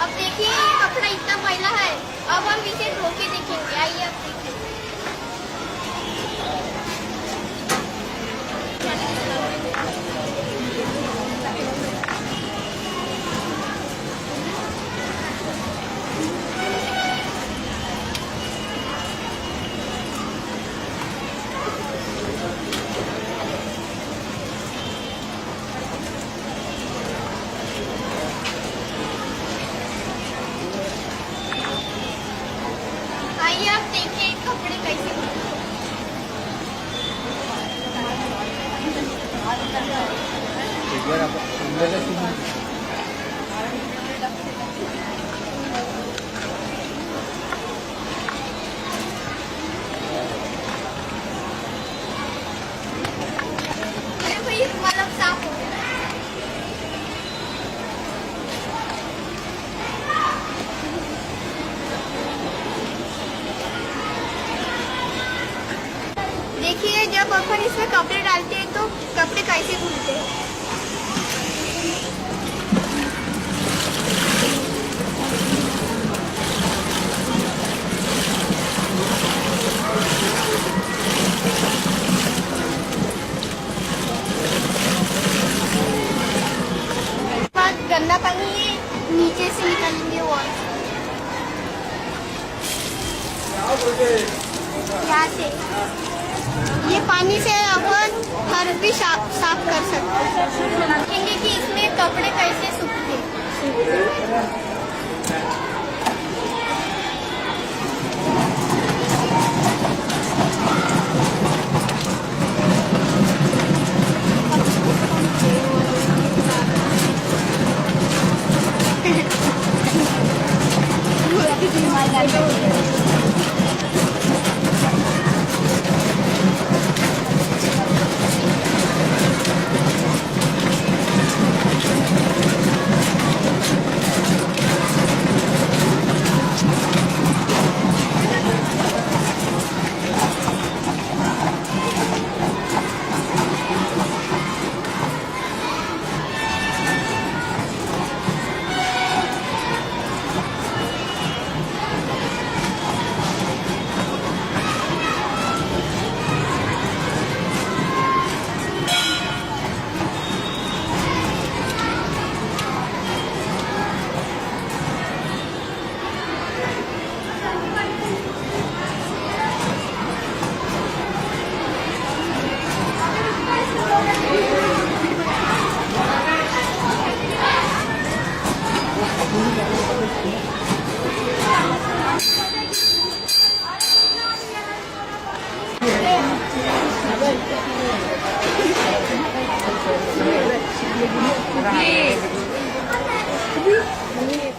अब देखिए ये कपड़ा इतना मैला है, अब हम इसे धो के देखेंगे। आइए अब देखिए। आइए आप देखिए कपड़े कैसे धोते हैं। अरे भाई मतलब साफ हो गया। देखिए जब अपन इसमें कपड़े डालते हैं तो कपड़े कैसे धुलते हैं। बाद गंदा पानी ये नीचे से निकालेंगे वॉल यहाँ से। ये पानी से अपन घर भी साफ कर सकते हैं। देखेंगे कि इसमें कपड़े कैसे सूखते हैं। Ini